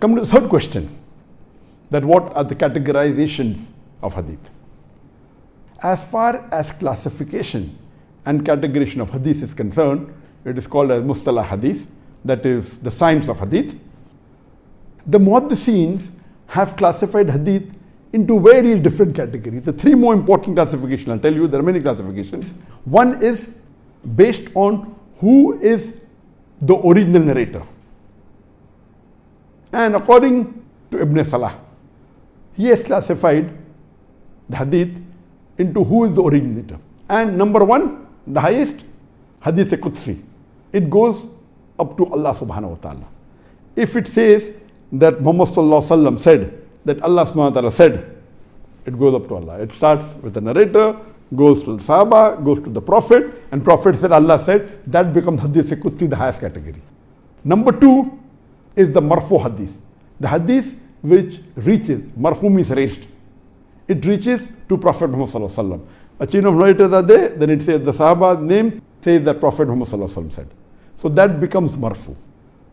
Come to the third question, that what are the categorizations of hadith? As far as classification and categorization of hadith is concerned, it is called as mustalah hadith, that is the science of hadith. The muhaddithin have classified hadith into various different categories. The three more important classifications, I'll tell you, there are many classifications. One is based on who is the original narrator. And according to Ibn Salah, he has classified the hadith into who is the originator. And number one, the highest, Hadith Qudsi. It goes up to Allah subhanahu wa ta'ala. If it says that Muhammad sallallahu alaihi wasallam said, that Allah subhanahu wa ta'ala said, it goes up to Allah. It starts with the narrator, goes to the Sahaba, goes to the Prophet, and Prophet said, Allah said, that becomes Hadith Qudsi, the highest category. Number two is the Marfu Hadith. The Hadith which reaches, Marfu means raised. It reaches to Prophet Muhammad sallallahu alaihi wasallam. A chain of narrators are there, then it says the Sahaba's name, says that Prophet Muhammad sallallahu alaihi wasallam said. So that becomes Marfu.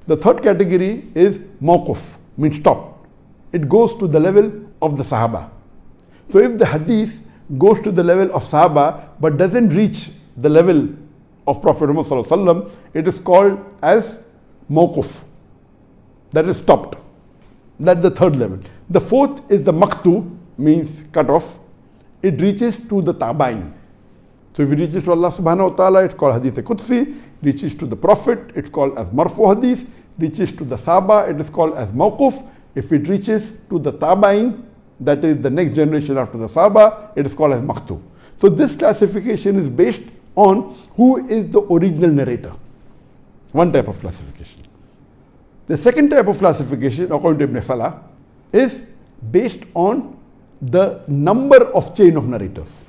The third category is Mawquf, means stop. It goes to the level of the Sahaba. So if the hadith goes to the level of Sahaba but doesn't reach the level of Prophet Muhammad sallallahu alaihi wasallam, it is called as Mawquf. That is stopped. That's the third level. The fourth is the Maqtu, means cut off. It reaches to the Tabain. So if it reaches to Allah subhanahu wa ta'ala, it's called Hadith Qudsi. Reaches to the Prophet, it's called as Marfu Hadith. Reaches to the Sahaba, it is called as Mawquf. If it reaches to the Tabain, that is the next generation after the Sahaba, it is called as Maqtu. So this classification is based on who is the original narrator. One type of classification. The second type of classification, according to Ibn Salah, is based on the number of chain of narrators.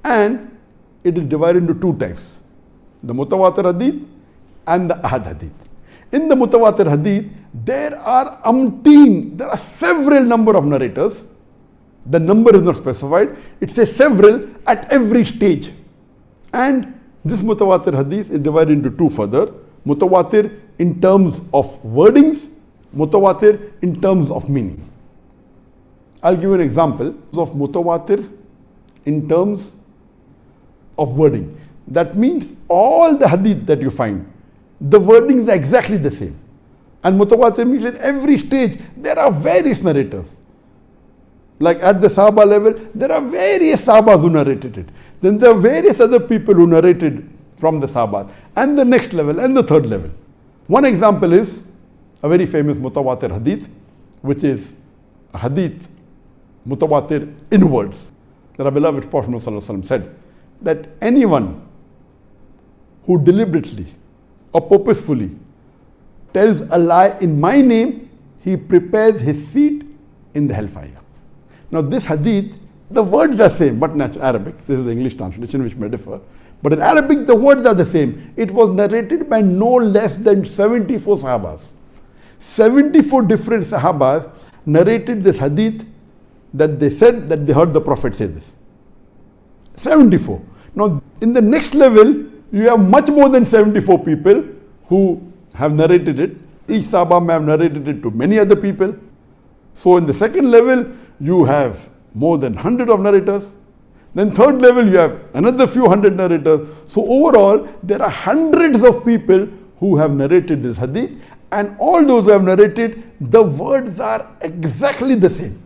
And it is divided into two types, the Mutawatir Hadith and the Ahad Hadith. In the Mutawatir Hadith, there are several number of narrators. The number is not specified. It says several at every stage. And this Mutawatir Hadith is divided into two further. Mutawatir in terms of wordings, Mutawatir in terms of meaning. I'll give you an example of Mutawatir in terms of wording. That means all the hadith that you find, the wordings are exactly the same. And Mutawatir means at every stage there are various narrators. Like at the Sahaba level, there are various Sahabas who narrated it. Then there are various other people who narrated from the Sahabas. And the next level and the third level. One example is a very famous Mutawatir Hadith, which is a Hadith Mutawatir in words. That our beloved Prophet ﷺ said that anyone who deliberately or purposefully tells a lie in my name, he prepares his seat in the hellfire. Now this hadith, the words are same, but in Arabic, this is the English translation which may differ, but in Arabic the words are the same. It was narrated by no less than 74 Sahabas. 74 different Sahabas narrated this hadith that they said that they heard the Prophet say this. 74. Now in the next level, you have much more than 74 people who have narrated it. Each Sahaba may have narrated it to many other people. So in the second level, you have more than 100 of narrators. Then third level, you have another few hundred narrators. So overall, there are hundreds of people who have narrated this hadith, and all those who have narrated, the words are exactly the same.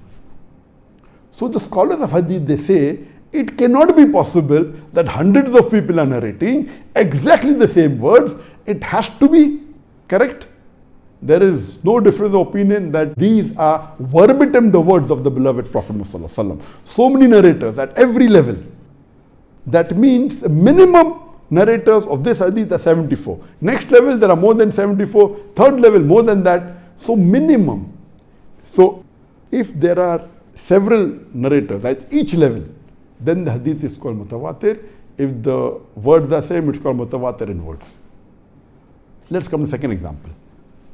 So the scholars of hadith, they say, it cannot be possible that hundreds of people are narrating exactly the same words. It has to be correct. There is no difference of opinion that these are verbatim the words of the beloved Prophet Muhammad. So many narrators at every level. That means minimum narrators of this hadith are 74. Next level there are more than 74. Third level more than that. So minimum. So if there are several narrators at each level, then the hadith is called mutawatir. If the words are same, it's called mutawatir in words. Let's come to the second example.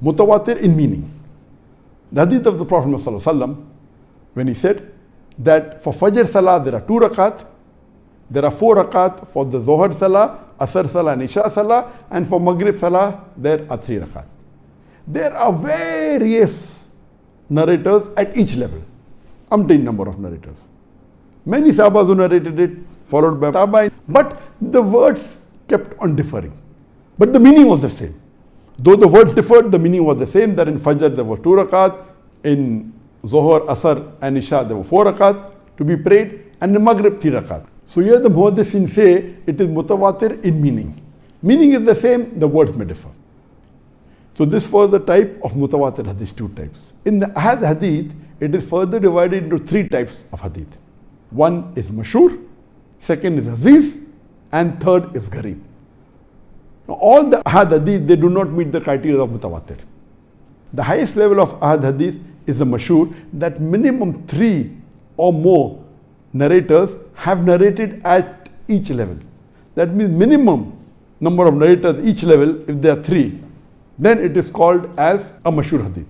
Mutawatir in meaning. The hadith of the Prophet ﷺ, when he said that for Fajr Salah there are 2 rakat, there are 4 rakat for the Zohar Salah, Asr Salah and Isha Salah, and for Maghrib Salah there are 3 rakat. There are various narrators at each level. Umpteen number of narrators. Many Sahabas who narrated it, followed by Tabi'in, but the words kept on differing. But the meaning was the same. Though the words differed, the meaning was the same, that in Fajr there were 2 rakat, in Zohar, Asr and Isha there were 4 rakat to be prayed, and in Maghrib 3 rakat. So here the Muhaddithin say it is mutawatir in meaning. Meaning is the same, the words may differ. So this was the type of mutawatir hadith, 2 types. In the Ahad hadith, it is further divided into 3 types of hadith. One is mashhur, second is aziz, and third is gharib. Now, all the Ahad hadith, they do not meet the criteria of mutawatir. The highest level of Ahad hadith is the mashhur, that minimum 3 or more narrators have narrated at each level. That means minimum number of narrators each level, if there are 3, then it is called as a mashhur hadith.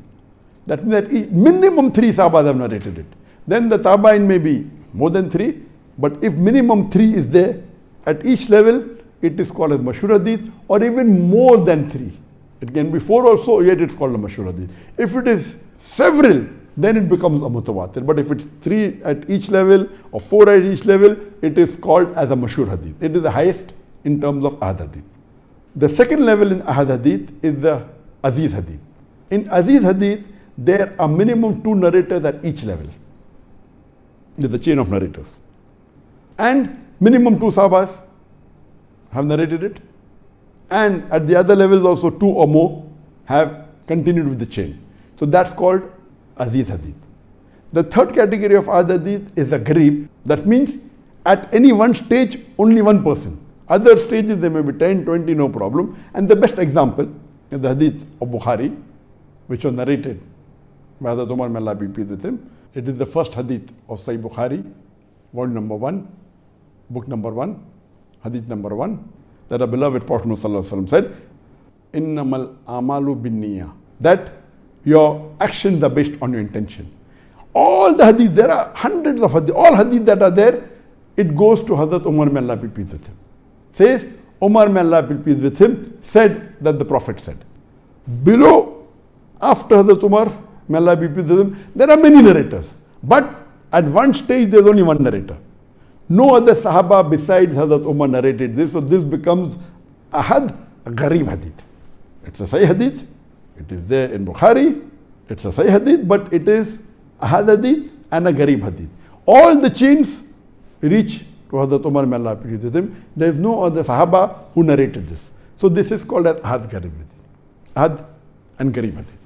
That means that minimum 3 Sahabas have narrated it. Then the Tabi'in may be more than 3, but if minimum 3 is there at each level, it is called as mashhur hadith, or even more than 3. It can be 4 also, yet it's called a mashhur hadith. If it is several, then it becomes a mutawatir. But if it's 3 at each level or 4 at each level, it is called as a mashhur hadith. It is the highest in terms of Ahad hadith. The second level in Ahad hadith is the aziz hadith. In aziz hadith, there are minimum 2 narrators at each level. There's the chain of narrators. And minimum 2 Sahabas have narrated it. And at the other levels also 2 or more have continued with the chain. So that's called aziz hadith. The third category of Ahad hadith is the gharib. That means at any one stage, only one person. Other stages there may be 10, 20, no problem. And the best example is the hadith of Bukhari, which was narrated by Hazrat Umar, may Allah be pleased with him. It is the first hadith of Sahih Bukhari, volume number 1, book number 1, hadith number 1, that our beloved Prophet ﷺ said, Innamal amalu bin niyyah, that your actions are based on your intention. All the hadith, there are hundreds of hadith, all hadith that are there, it goes to Hazrat Umar, may Allah be pleased with him. Says, Umar, may Allah be pleased with him, said that the Prophet said. Below, after Hazrat Umar, may Allah be pleased with him, there are many narrators. But at one stage, there is only one narrator. No other Sahaba besides Hazrat Umar narrated this, so this becomes Ahad, a gharib hadith. It's a Sahih hadith, it is there in Bukhari, it's a Sahih hadith, but it is Ahad hadith and a gharib hadith. All the chains reach to Hazrat Umar, may Allah be pleased with him. There is no other Sahaba who narrated this. So this is called as Ahad gharib hadith. Ahad and gharib hadith.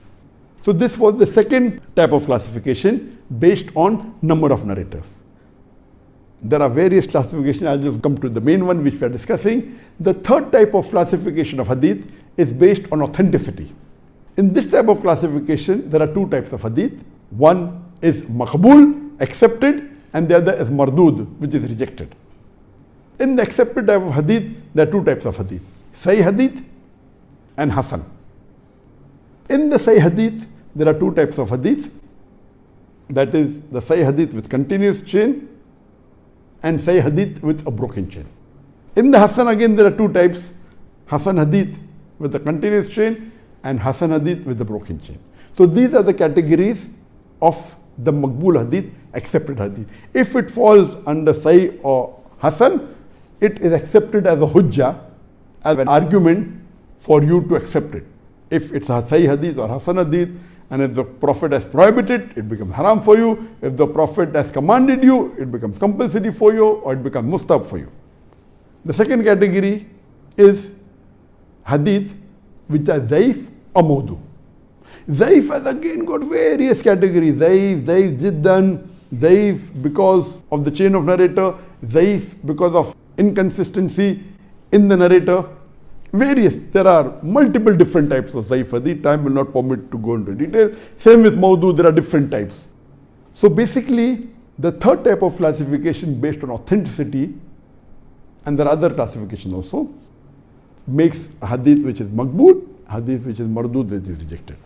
So this was the second type of classification based on number of narrators. There are various classifications. I'll just come to the main one which we are discussing. The third type of classification of hadith is based on authenticity. In this type of classification, there are 2 types of hadith. One is maqbool, accepted, and the other is mardud, which is rejected. In the accepted type of hadith, there are 2 types of hadith, Sahih hadith and Hasan. In the Sahih hadith, there are 2 types of hadith. That is the Sahih hadith with continuous chain and Sahih hadith with a broken chain. In the Hasan again, there are 2 types, Hasan hadith with the continuous chain and Hasan hadith with the broken chain. So these are the categories of the maqbool hadith, accepted hadith. If it falls under Sahih or Hasan, it is accepted as a hujjah, as an argument for you to accept it. If it's a Sahih hadith or Hasan hadith, and if the Prophet has prohibited, it becomes haram for you. If the Prophet has commanded you, it becomes compulsory for you, or it becomes mustab for you. The second category is hadith which are zaif or mawdu. Zaif has again got various categories. Zaif, jiddan, zaif because of the chain of narrator, zaif because of inconsistency in the narrator. Various, there are multiple different types of zaif hadith. Time will not permit to go into detail. Same with mawdu, there are different types. So basically, the third type of classification based on authenticity, and there are other classifications also, makes a hadith which is maqbool, hadith which is mardud, which is rejected.